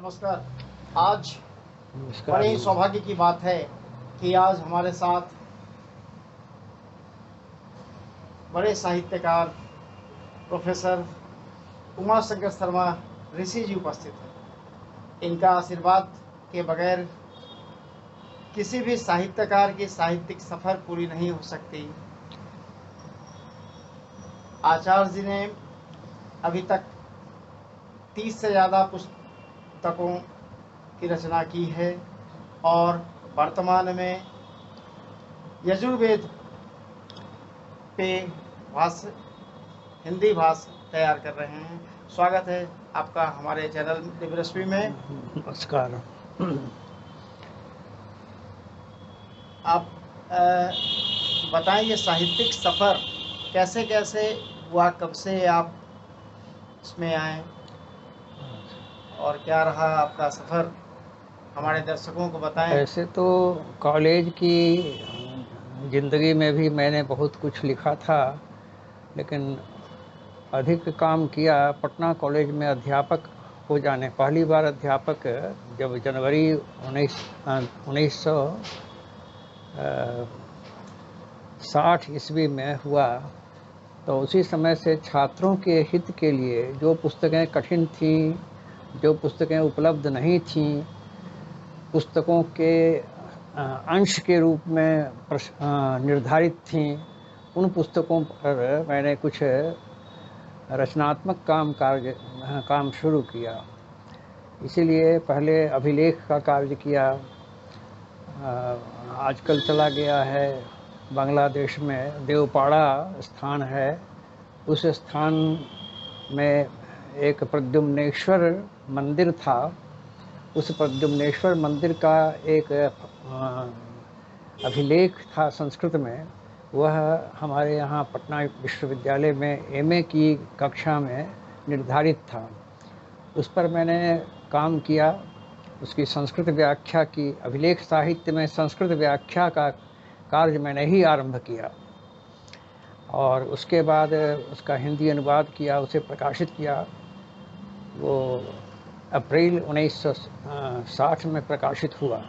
नमस्कार। आज नमस्कार बड़े ही जी। सौभाग्य की बात है कि आज हमारे साथ बड़े साहित्यकार प्रोफेसर उमा शंकर शर्मा ऋषि जी उपस्थित हैं। इनका आशीर्वाद के बगैर किसी भी साहित्यकार की साहित्यिक सफ़र पूरी नहीं हो सकती। आचार्य जी ने अभी तक 30 से ज़्यादा पुस्तकों की रचना की है और वर्तमान में यजुर्वेद पे भाष्य हिंदी भाषा तैयार कर रहे हैं। स्वागत है आपका हमारे चैनल दिव्यरश्मि में। नमस्कार। आप बताएं ये साहित्यिक सफ़र कैसे कैसे हुआ, कब से आप इसमें आए और क्या रहा आपका सफ़र, हमारे दर्शकों को बताएं। ऐसे तो कॉलेज की ज़िंदगी में भी मैंने बहुत कुछ लिखा था, लेकिन अधिक काम किया पटना कॉलेज में अध्यापक हो जाने। पहली बार अध्यापक जब जनवरी 1960 ईस्वी में हुआ, तो उसी समय से छात्रों के हित के लिए जो पुस्तकें कठिन थीं, जो पुस्तकें उपलब्ध नहीं थीं, पुस्तकों के अंश के रूप में निर्धारित थीं, उन पुस्तकों पर मैंने कुछ रचनात्मक काम शुरू किया। इसीलिए पहले अभिलेख का कार्य किया। आजकल चला गया है बांग्लादेश में देवपाड़ा स्थान है, उस स्थान में एक प्रद्युम्नेश्वर मंदिर था। उस प्रद्युम्नेश्वर मंदिर का एक अभिलेख था संस्कृत में। वह हमारे यहाँ पटना विश्वविद्यालय में एमए की कक्षा में निर्धारित था। उस पर मैंने काम किया, उसकी संस्कृत व्याख्या की। अभिलेख साहित्य में संस्कृत व्याख्या का कार्य मैंने ही आरंभ किया और उसके बाद उसका हिंदी अनुवाद किया, उसे प्रकाशित किया। वो अप्रैल 1960 में प्रकाशित हुआ।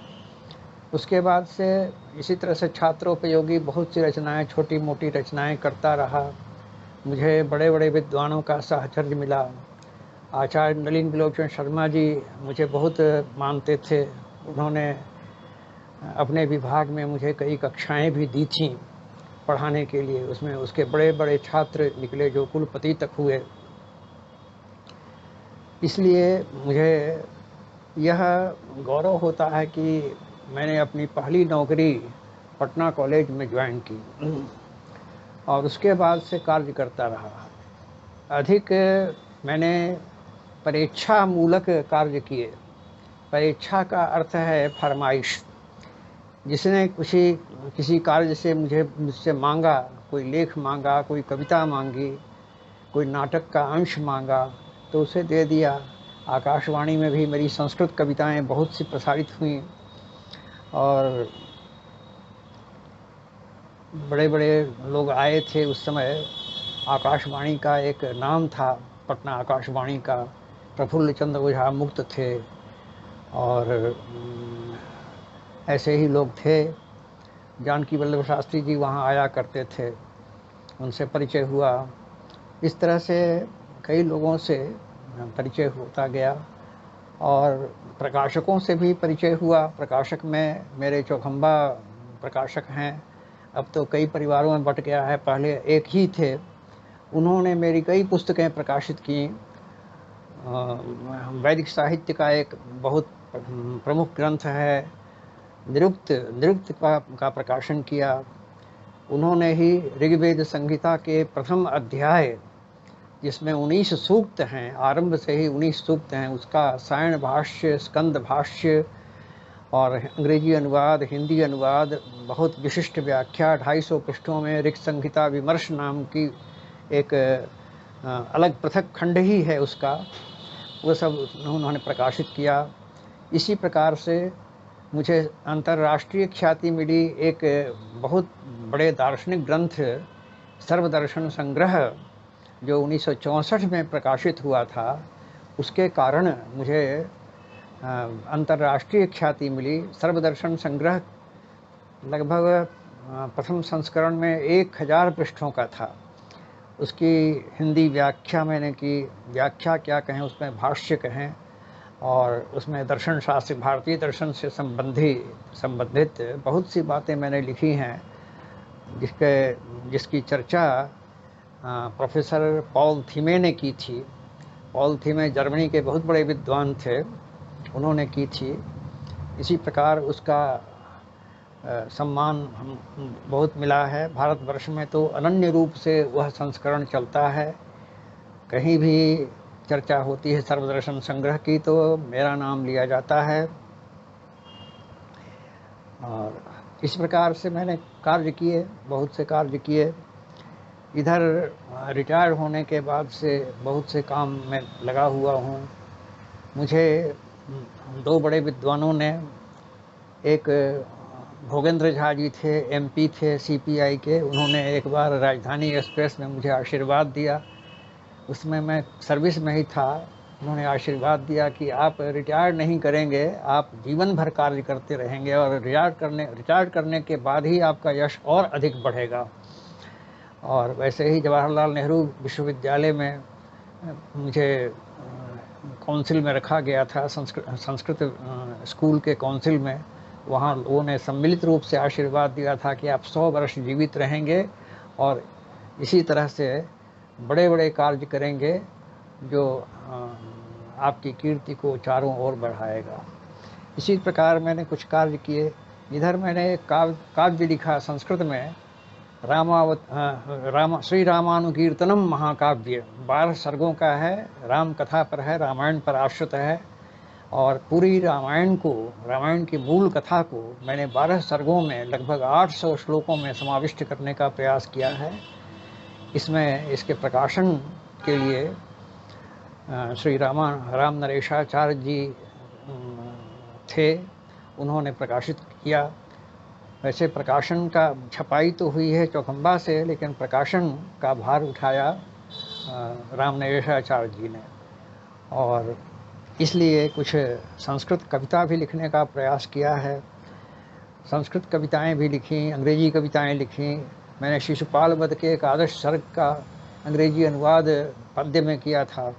उसके बाद से इसी तरह से छात्रोपयोगी बहुत सी रचनाएं, छोटी मोटी रचनाएं करता रहा। मुझे बड़े बड़े विद्वानों का साहचर्य मिला। आचार्य नलिन त्रिलोचन शर्मा जी मुझे बहुत मानते थे। उन्होंने अपने विभाग में मुझे कई कक्षाएं भी दी थीं पढ़ाने के लिए। उसमें उसके बड़े बड़े छात्र निकले जो कुलपति तक हुए। इसलिए मुझे यह गौरव होता है कि मैंने अपनी पहली नौकरी पटना कॉलेज में ज्वाइन की और उसके बाद से कार्य करता रहा। अधिक मैंने परीक्षा मूलक कार्य किए। परीक्षा का अर्थ है फरमाइश। जिसने किसी कार्य से मुझसे मांगा, कोई लेख मांगा, कोई कविता मांगी, कोई नाटक का अंश मांगा, तो उसे दे दिया। आकाशवाणी में भी मेरी संस्कृत कविताएं बहुत सी प्रसारित हुईं और बड़े बड़े लोग आए थे उस समय। आकाशवाणी का एक नाम था, पटना आकाशवाणी का। प्रफुल्ल चंद्र ओझा मुक्त थे और ऐसे ही लोग थे। जानकी वल्लभ शास्त्री जी वहाँ आया करते थे, उनसे परिचय हुआ। इस तरह से कई लोगों से परिचय होता गया और प्रकाशकों से भी परिचय हुआ। प्रकाशक में मेरे चौखंबा प्रकाशक हैं, अब तो कई परिवारों में बट गया है, पहले एक ही थे। उन्होंने मेरी कई पुस्तकें प्रकाशित की। वैदिक साहित्य का एक बहुत प्रमुख ग्रंथ है निरुक्त का प्रकाशन किया। उन्होंने ही ऋग्वेद संहिता के प्रथम अध्याय, जिसमें 19 सूक्त हैं, आरंभ से ही 19 सूक्त हैं, उसका सायण भाष्य, स्कंद भाष्य और अंग्रेजी अनुवाद, हिंदी अनुवाद, बहुत विशिष्ट व्याख्या 250 पृष्ठों में ऋग संहिता विमर्श नाम की एक अलग पृथक खंड ही है उसका, वो सब उन्होंने प्रकाशित किया। इसी प्रकार से मुझे अंतर्राष्ट्रीय ख्याति मिली एक बहुत बड़े दार्शनिक ग्रंथ सर्वदर्शन संग्रह, जो 1964 में प्रकाशित हुआ था। उसके कारण मुझे अंतर्राष्ट्रीय ख्याति मिली। सर्वदर्शन संग्रह लगभग प्रथम संस्करण में 1000 पृष्ठों का था। उसकी हिंदी व्याख्या मैंने की, व्याख्या क्या कहें, उसमें भाष्य कहें, और उसमें दर्शन शास्त्र, भारतीय दर्शन से संबंधित बहुत सी बातें मैंने लिखी हैं, जिसकी चर्चा प्रोफेसर पॉल थीमे ने की थी। पॉल थीमे जर्मनी के बहुत बड़े विद्वान थे, उन्होंने की थी। इसी प्रकार उसका सम्मान हम बहुत मिला है। भारतवर्ष में तो अनन्य रूप से वह संस्करण चलता है। कहीं भी चर्चा होती है सर्वदर्शन संग्रह की तो मेरा नाम लिया जाता है। और इस प्रकार से मैंने कार्य किए, बहुत से कार्य किए। इधर रिटायर होने के बाद से बहुत से काम में लगा हुआ हूँ। मुझे 2 बड़े विद्वानों ने, एक भोगेंद्र झा जी थे, एमपी थे सीपीआई के, उन्होंने एक बार राजधानी एक्सप्रेस में मुझे आशीर्वाद दिया। उसमें मैं सर्विस में ही था। उन्होंने आशीर्वाद दिया कि आप रिटायर नहीं करेंगे, आप जीवन भर कार्य करते रहेंगे और रिटायर करने के बाद ही आपका यश और अधिक बढ़ेगा। और वैसे ही जवाहरलाल नेहरू विश्वविद्यालय में मुझे काउंसिल में रखा गया था, संस्कृत स्कूल के काउंसिल में। वहाँ लोगों ने सम्मिलित रूप से आशीर्वाद दिया था कि आप 100 वर्ष जीवित रहेंगे और इसी तरह से बड़े बड़े कार्य करेंगे जो आपकी कीर्ति को चारों ओर बढ़ाएगा। इसी प्रकार मैंने कुछ कार्य किए। इधर मैंने एक काव्य लिखा संस्कृत में, श्री रामानुकीर्तनम महाकाव्य, 12 सर्गों का है, राम कथा पर है, रामायण पर आश्रित है। और पूरी रामायण की मूल कथा को मैंने 12 सर्गों में लगभग 800 श्लोकों में समाविष्ट करने का प्रयास किया है। इसमें इसके प्रकाशन के लिए श्री राम नरेशाचार्य जी थे, उन्होंने प्रकाशित किया। वैसे प्रकाशन का छपाई तो हुई है चौखंबा से, लेकिन प्रकाशन का भार उठाया राम नरेशाचार्य जी ने। और इसलिए कुछ संस्कृत कविता भी लिखने का प्रयास किया है। संस्कृत कविताएं भी लिखी, अंग्रेजी कविताएं लिखी। मैंने शिशुपाल वध के एक आदर्श सर्ग का अंग्रेजी अनुवाद पद्य में किया था।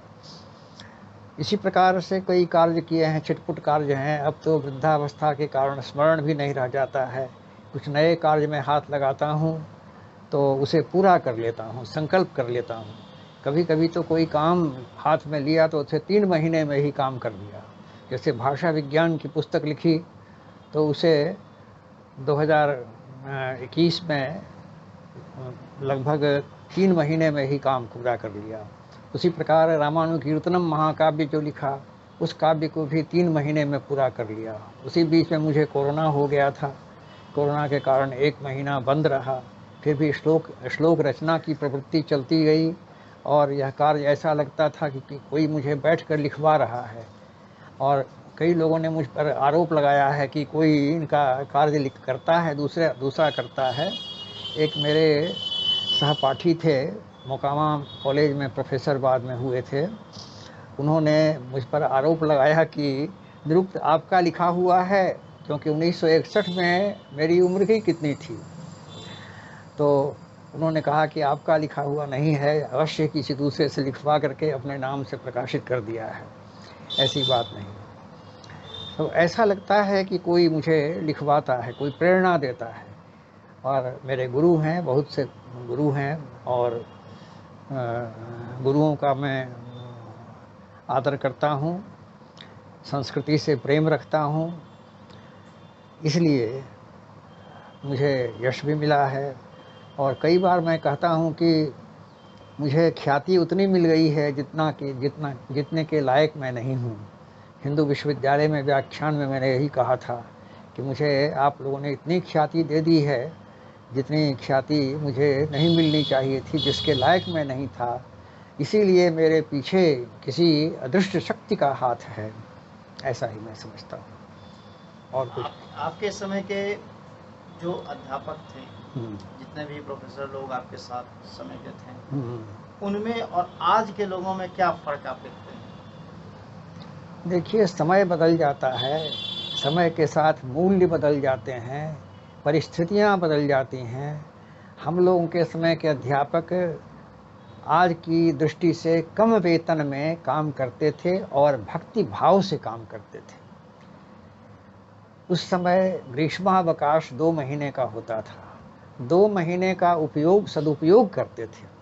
इसी प्रकार से कई कार्य किए हैं, छिटपुट कार्य हैं। अब तो वृद्धावस्था के कारण स्मरण भी नहीं रह जाता है। कुछ नए कार्य में हाथ लगाता हूँ तो उसे पूरा कर लेता हूँ, संकल्प कर लेता हूँ। कभी कभी तो कोई काम हाथ में लिया तो उसे 3 महीने में ही काम कर लिया। जैसे भाषा विज्ञान की पुस्तक लिखी तो उसे 2021 में लगभग 3 महीने में ही काम पूरा कर लिया। उसी प्रकार रामानुकीर्तनम महाकाव्य जो लिखा, उस काव्य को भी 3 महीने में पूरा कर लिया। उसी बीच में मुझे कोरोना हो गया था। कोरोना के कारण 1 महीना बंद रहा, फिर भी श्लोक रचना की प्रवृत्ति चलती गई। और यह कार्य ऐसा लगता था कि कोई मुझे बैठकर लिखवा रहा है। और कई लोगों ने मुझ पर आरोप लगाया है कि कोई इनका कार्य करता है, दूसरा करता है। एक मेरे सहपाठी थे, मोकामा कॉलेज में प्रोफेसर बाद में हुए थे, उन्होंने मुझ पर आरोप लगाया कि निरुक्त आपका लिखा हुआ है, क्योंकि 1961 में मेरी उम्र ही कितनी थी। तो उन्होंने कहा कि आपका लिखा हुआ नहीं है, अवश्य किसी दूसरे से लिखवा करके अपने नाम से प्रकाशित कर दिया है। ऐसी बात नहीं। तो ऐसा लगता है कि कोई मुझे लिखवाता है, कोई प्रेरणा देता है। और मेरे गुरु हैं, बहुत से गुरु हैं, और गुरुओं का मैं आदर करता हूँ, संस्कृति से प्रेम रखता हूँ, इसलिए मुझे यश भी मिला है। और कई बार मैं कहता हूँ कि मुझे ख्याति उतनी मिल गई है जितने के लायक मैं नहीं हूँ। हिंदू विश्वविद्यालय में व्याख्यान में मैंने यही कहा था कि मुझे आप लोगों ने इतनी ख्याति दे दी है जितनी ख्याति मुझे नहीं मिलनी चाहिए थी, जिसके लायक मैं नहीं था। इसीलिए मेरे पीछे किसी अदृश्य शक्ति का हाथ है, ऐसा ही मैं समझता हूँ। और कुछ आपके समय के जो अध्यापक थे, जितने भी प्रोफेसर लोग आपके साथ समय के थे, उनमें और आज के लोगों में क्या फर्क आप देखते हैं? देखिए, समय बदल जाता है, समय के साथ मूल्य बदल जाते हैं, परिस्थितियाँ बदल जाती हैं। हम लोगों के समय के अध्यापक आज की दृष्टि से कम वेतन में काम करते थे और भक्ति भाव से काम करते थे। उस समय ग्रीष्मावकाश 2 महीने का होता था। 2 महीने का सदुपयोग करते थे।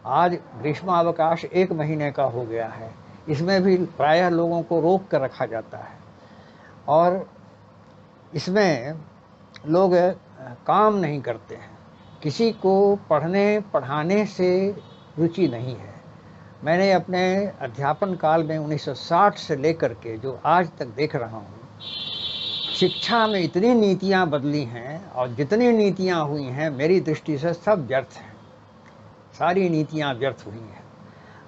आज ग्रीष्मावकाश 1 महीने का हो गया है। इसमें भी प्रायः लोगों को रोक कर रखा जाता है और इसमें लोग काम नहीं करते हैं। किसी को पढ़ने पढ़ाने से रुचि नहीं है। मैंने अपने अध्यापन काल में 1960 से लेकर के जो आज तक देख रहा हूँ, शिक्षा में इतनी नीतियाँ बदली हैं और जितनी नीतियाँ हुई हैं, मेरी दृष्टि से सब व्यर्थ हैं। सारी नीतियाँ व्यर्थ हुई हैं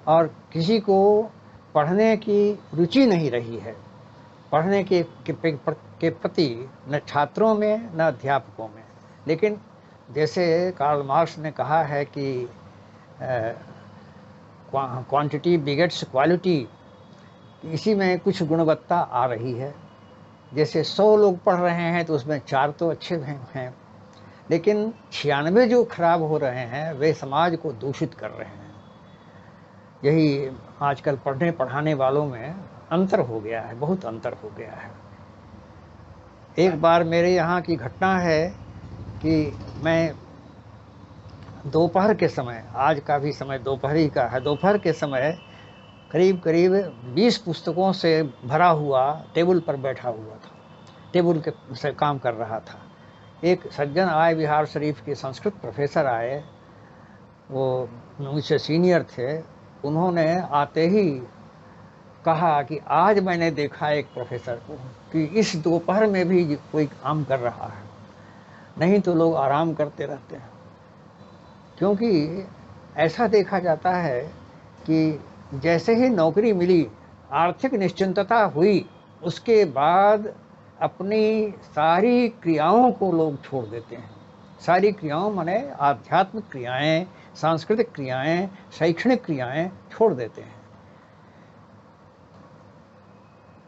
और किसी को पढ़ने की रुचि नहीं रही है, पढ़ने के प्रति न छात्रों में न अध्यापकों में। लेकिन जैसे कार्ल मार्क्स ने कहा है कि क्वांटिटी बिगेट्स क्वालिटी, इसी में कुछ गुणवत्ता आ रही है। जैसे 100 लोग पढ़ रहे हैं तो उसमें 4 तो अच्छे हैं, लेकिन 96 जो खराब हो रहे हैं वे समाज को दूषित कर रहे हैं। यही आजकल पढ़ने पढ़ाने वालों में अंतर हो गया है, बहुत अंतर हो गया है। एक बार मेरे यहाँ की घटना है कि मैं दोपहर के समय, आज का भी समय दोपहर ही का है, दोपहर के समय करीब 20 पुस्तकों से भरा हुआ टेबल पर बैठा हुआ था, टेबल के से काम कर रहा था। एक सज्जन आए, बिहार शरीफ के संस्कृत प्रोफेसर आए, वो मुझसे सीनियर थे। उन्होंने आते ही कहा कि आज मैंने देखा एक प्रोफेसर को कि इस दोपहर में भी कोई काम कर रहा है, नहीं तो लोग आराम करते रहते हैं। क्योंकि ऐसा देखा जाता है कि जैसे ही नौकरी मिली, आर्थिक निश्चिंतता हुई, उसके बाद अपनी सारी क्रियाओं को लोग छोड़ देते हैं। सारी क्रियाओं माने आध्यात्मिक क्रियाएं, सांस्कृतिक क्रियाएं, शैक्षणिक क्रियाएं छोड़ देते हैं।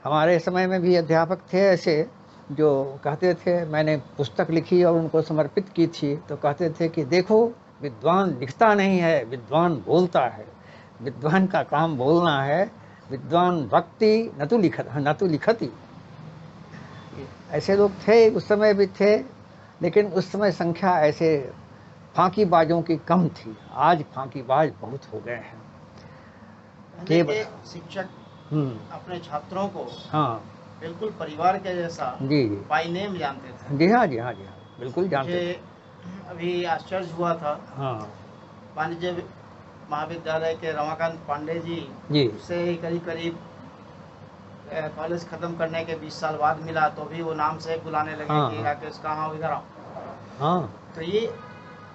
हमारे समय में भी अध्यापक थे ऐसे जो कहते थे, मैंने पुस्तक लिखी और उनको समर्पित की थी, तो कहते थे कि देखो, विद्वान लिखता नहीं है, विद्वान बोलता है। विद्वान का काम बोलना है, विद्वान वक्ति न तो लिखती। ऐसे लोग थे, उस समय भी थे, लेकिन उस समय संख्या ऐसे फांकीबाजों की कम थी। आज फांकीबाज बहुत हो गए हैं। के शिक्षक अपने छात्रों को हाँ बिल्कुल परिवार के जैसा जी बाय नेम जानते थे। जी हाँ, जी हाँ, जी हाँ, बिल्कुल जानते थे। अभी आश्चर्य हुआ था, हाँ, वाणिज्य महाविद्यालय के रमाकांत पांडे जी से करीब कॉलेज खत्म करने के 20 साल बाद मिला, तो भी वो नाम से बुलाने लगे कि राकेश कहाँ हो, इधर आओ। हाँ, तो ये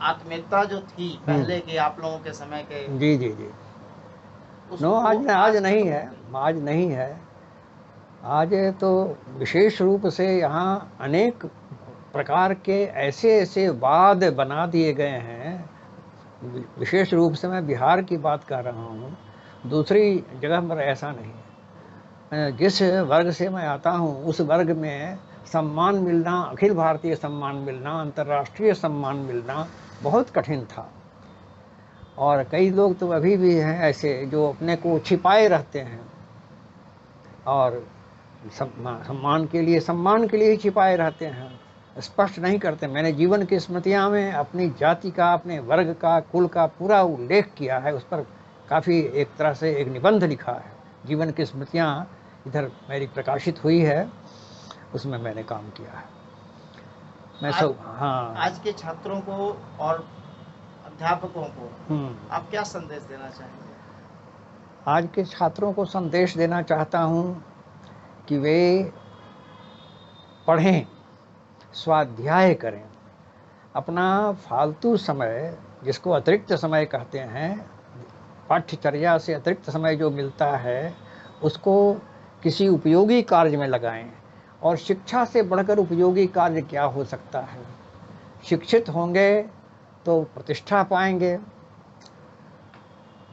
आत्मीयता जो थी पहले की, आप लोगों के समय के, जी जी जी, नो, आज नहीं है, आज नहीं है। आज तो विशेष रूप से यहाँ अनेक प्रकार के ऐसे वाद बना दिए गए हैं। विशेष रूप से मैं बिहार की बात कर रहा हूँ, दूसरी जगह पर ऐसा नहीं है। जिस वर्ग से मैं आता हूँ उस वर्ग में सम्मान मिलना, अखिल भारतीय सम्मान मिलना, अंतर्राष्ट्रीय सम्मान मिलना बहुत कठिन था। और कई लोग तो अभी भी हैं ऐसे जो अपने को छिपाए रहते हैं और सम्मान के लिए ही छिपाए रहते हैं, स्पष्ट नहीं करते। मैंने जीवन की स्मृतियाँ में अपनी जाति का, अपने वर्ग का, कुल का पूरा उल्लेख किया है। उस पर काफ़ी एक तरह से एक निबंध लिखा है। जीवन की स्मृतियाँ इधर मेरी प्रकाशित हुई है, उसमें मैंने काम किया है। मैं हाँ, आज के छात्रों को और अध्यापकों को आप क्या संदेश देना चाहेंगे? आज के छात्रों को संदेश देना चाहता हूँ कि वे पढ़ें, स्वाध्याय करें। अपना फालतू समय, जिसको अतिरिक्त समय कहते हैं, पाठ्यचर्या से अतिरिक्त समय जो मिलता है, उसको किसी उपयोगी कार्य में लगाएं। और शिक्षा से बढ़कर उपयोगी कार्य क्या हो सकता है? शिक्षित होंगे तो प्रतिष्ठा पाएंगे,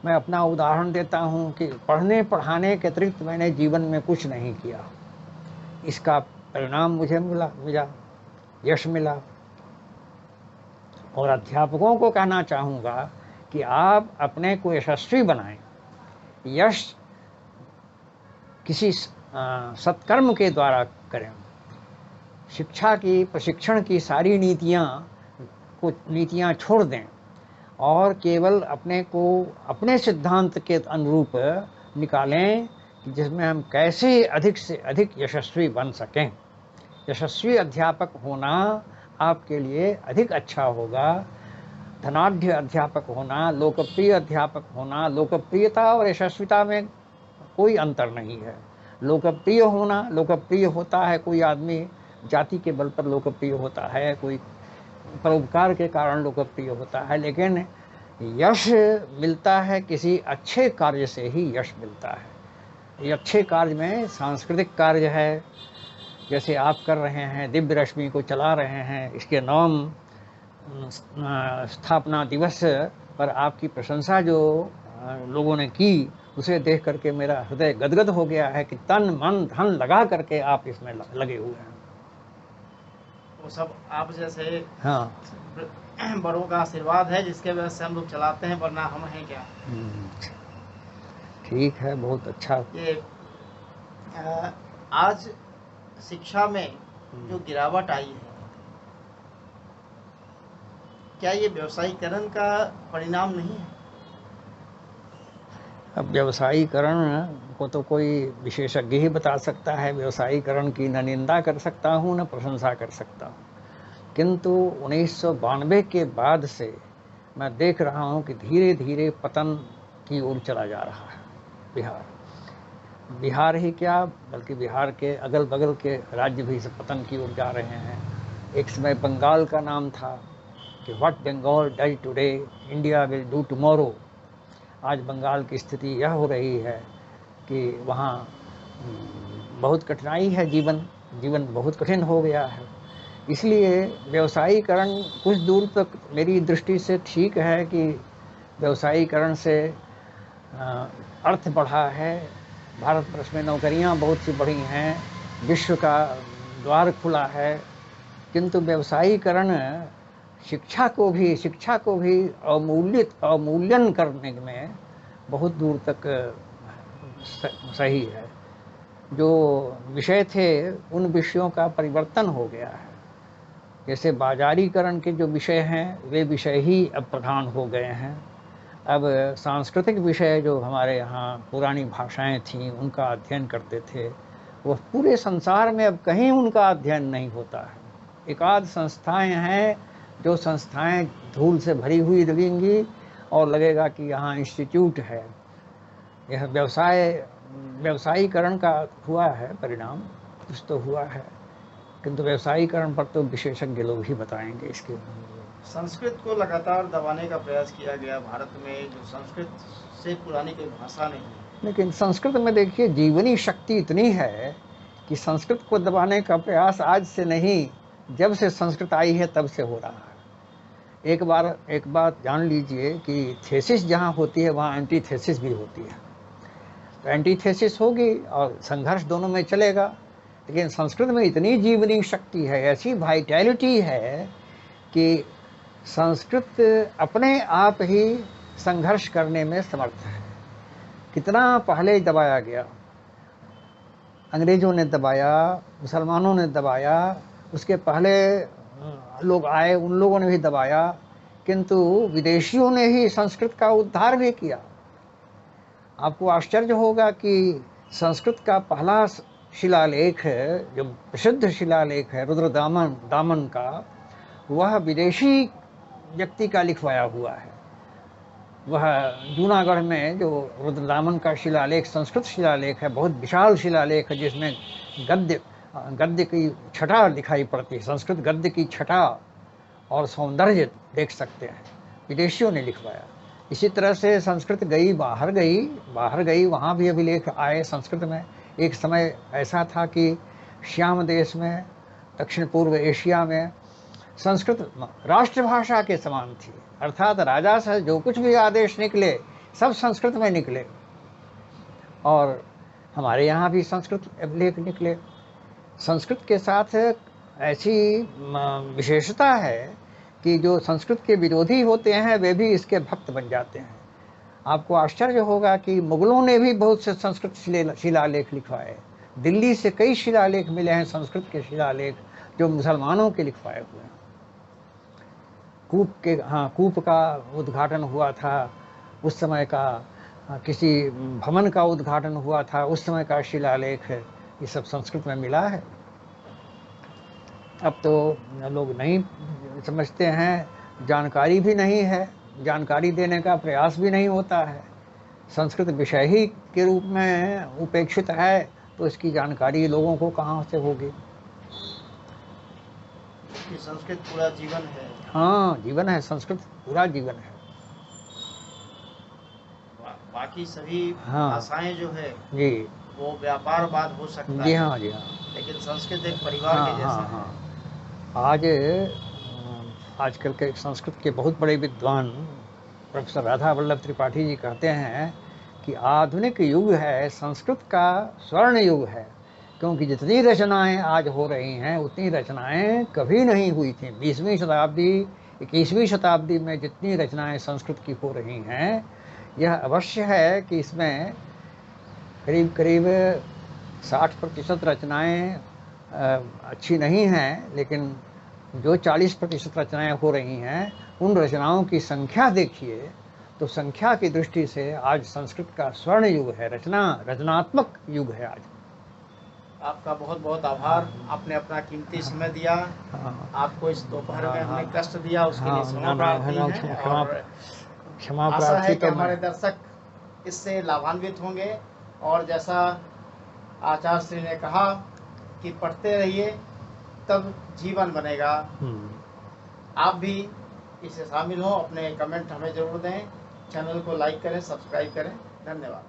मैं अपना उदाहरण देता हूँ कि पढ़ने पढ़ाने के अतिरिक्त मैंने जीवन में कुछ नहीं किया। इसका परिणाम मुझे मिला, यश मिला। और अध्यापकों को कहना चाहूँगा कि आप अपने को यशस्वी बनाएं। यश किसी सत्कर्म के द्वारा करें। शिक्षा की, प्रशिक्षण की सारी नीतियाँ छोड़ दें और केवल अपने को अपने सिद्धांत के अनुरूप निकालें कि जिसमें हम कैसे अधिक से अधिक यशस्वी बन सकें। यशस्वी अध्यापक होना आपके लिए अधिक अच्छा होगा। धनाढ्य अध्यापक होना, लोकप्रिय अध्यापक होना, लोकप्रियता और यशस्विता में कोई अंतर नहीं है। लोकप्रिय होना, लोकप्रिय होता है कोई आदमी जाति के बल पर लोकप्रिय होता है, कोई परोपकार के कारण लोकप्रिय होता है, लेकिन यश मिलता है किसी अच्छे कार्य से ही यश मिलता है। ये अच्छे कार्य में सांस्कृतिक कार्य है, जैसे आप कर रहे हैं, दिव्य रश्मि को चला रहे हैं, इसके नवम स्थापना दिवस पर आपकी प्रशंसा जो लोगों ने की, उसे देख करके मेरा हृदय गदगद हो गया है कि तन मन धन लगा करके आप इसमें लगे हुए हैं। वो सब आप जैसे हाँ, बड़ों का आशीर्वाद है जिसके वजह से हम लोग चलाते हैं, वरना हम हैं क्या। ठीक है, बहुत अच्छा। ये आज शिक्षा में जो गिरावट आई है, क्या ये व्यवसायीकरण का परिणाम नहीं है? अब व्यवसायीकरण को तो कोई विशेषज्ञ ही बता सकता है। व्यवसायीकरण की न निंदा कर सकता हूँ न प्रशंसा कर सकता हूँ, किंतु 1992 के बाद से मैं देख रहा हूँ कि धीरे धीरे पतन की ओर चला जा रहा है बिहार ही क्या, बल्कि बिहार के अगल बगल के राज्य भी इस पतन की ओर जा रहे हैं। एक समय बंगाल का नाम था कि what Bengal does today India will do tomorrow. आज बंगाल की स्थिति यह हो रही है कि वहाँ बहुत कठिनाई है, जीवन बहुत कठिन हो गया है। इसलिए व्यवसायीकरण कुछ दूर तक मेरी दृष्टि से ठीक है कि व्यवसायीकरण से अर्थ बढ़ा है, भारतवर्ष में नौकरियां बहुत सी बढ़ी हैं, विश्व का द्वार खुला है, किंतु व्यवसायीकरण शिक्षा को भी अवमूल्यन करने में बहुत दूर तक सही है। जो विषय थे उन विषयों का परिवर्तन हो गया है। जैसे बाजारीकरण के जो विषय हैं वे विषय ही अब प्रधान हो गए हैं। अब सांस्कृतिक विषय जो हमारे यहाँ पुरानी भाषाएं थीं उनका अध्ययन करते थे, वह पूरे संसार में अब कहीं उनका अध्ययन नहीं होता है। एकाध संस्थाएं हैं जो संस्थाएं धूल से भरी हुई लगेंगी और लगेगा कि यहाँ इंस्टीट्यूट है। यह व्यवसायीकरण का हुआ है परिणाम, कुछ तो हुआ है, किंतु व्यवसायीकरण पर तो विशेषज्ञ लोग ही बताएंगे। इसके संस्कृत को लगातार दबाने का प्रयास किया गया भारत में, जो संस्कृत से पुरानी कोई भाषा नहीं है। लेकिन संस्कृत में देखिए जीवनी शक्ति इतनी है कि संस्कृत को दबाने का प्रयास आज से नहीं, जब से संस्कृत आई है तब से हो रहा है। एक बात जान लीजिए कि थेसिस जहाँ होती है वहाँ एंटीथेसिस भी होती है। तो एंटीथेसिस होगी और संघर्ष दोनों में चलेगा। लेकिन संस्कृत में इतनी जीवनी शक्ति है, ऐसी वाइटैलिटी है कि संस्कृत अपने आप ही संघर्ष करने में समर्थ है। कितना पहले दबाया गया, अंग्रेजों ने दबाया, मुसलमानों ने दबाया, उसके पहले लोग आए उन लोगों ने भी दबाया, किंतु विदेशियों ने ही संस्कृत का उद्धार भी किया। आपको आश्चर्य होगा कि संस्कृत का पहला शिलालेख है, जो प्रसिद्ध शिलालेख है रुद्रदामन का, वह विदेशी व्यक्ति का लिखवाया हुआ है। वह जूनागढ़ में जो रुद्रदामन का शिलालेख संस्कृत शिलालेख है, बहुत विशाल शिलालेख है, जिसमें गद्य की छटा दिखाई पड़ती है। संस्कृत गद्य की छटा और सौंदर्य देख सकते हैं, विदेशियों ने लिखवाया। इसी तरह से संस्कृत बाहर गई, वहाँ भी अभिलेख आए संस्कृत में। एक समय ऐसा था कि श्याम देश में, दक्षिण पूर्व एशिया में संस्कृत राष्ट्रभाषा के समान थी। अर्थात राजा से जो कुछ भी आदेश निकले सब संस्कृत में निकले और हमारे यहाँ भी संस्कृत लेख निकले। संस्कृत के साथ ऐसी विशेषता है कि जो संस्कृत के विरोधी होते हैं वे भी इसके भक्त बन जाते हैं। आपको आश्चर्य होगा कि मुगलों ने भी बहुत से संस्कृत शिलालेख लिखवाए। दिल्ली से कई शिलालेख मिले हैं, संस्कृत के शिलालेख, जो मुसलमानों के लिखवाए हुए हैं। कूप का उद्घाटन हुआ था उस समय का, किसी भवन का उद्घाटन हुआ था उस समय का शिलालेख है, ये सब संस्कृत में मिला है। अब तो लोग नहीं समझते हैं, जानकारी भी नहीं है, जानकारी देने का प्रयास भी नहीं होता है। संस्कृत विषय ही के रूप में उपेक्षित है, तो इसकी जानकारी लोगों को कहाँ से होगी। संस्कृत पूरा जीवन है। हाँ, जीवन है, संस्कृत पूरा जीवन है। बाकी सभी हाँ, भाषाएं जो है जी, वो व्यापारवाद हो सकता जी है। हाँ, जी हाँ, लेकिन संस्कृत एक परिवार के जैसा है। आज आजकल के संस्कृत के बहुत बड़े विद्वान प्रोफेसर राधा वल्लभ त्रिपाठी जी कहते हैं कि आधुनिक युग है, संस्कृत का स्वर्ण युग है, क्योंकि जितनी रचनाएं आज हो रही हैं उतनी रचनाएं कभी नहीं हुई थी। 20वीं शताब्दी 21वीं शताब्दी में जितनी रचनाएं संस्कृत की हो रही हैं, यह अवश्य है कि इसमें करीब करीब 60% रचनाएं अच्छी नहीं हैं, लेकिन जो 40% रचनाएं हो रही हैं उन रचनाओं की संख्या देखिए तो संख्या की दृष्टि से आज संस्कृत का स्वर्ण युग है, रचनात्मक युग है आज। आपका बहुत बहुत आभार, आपने अपना कीमती समय दिया। आपको इस दोपहर में हमने कष्ट दिया, उसके लिए क्षमा प्रार्थी हैं और आशा है कि हमारे दर्शक इससे लाभान्वित होंगे। और जैसा आचार्य श्री ने कहा कि पढ़ते रहिए तब जीवन बनेगा। आप भी इससे शामिल हो, अपने कमेंट हमें जरूर दें, चैनल को लाइक करें, सब्सक्राइब करें। धन्यवाद।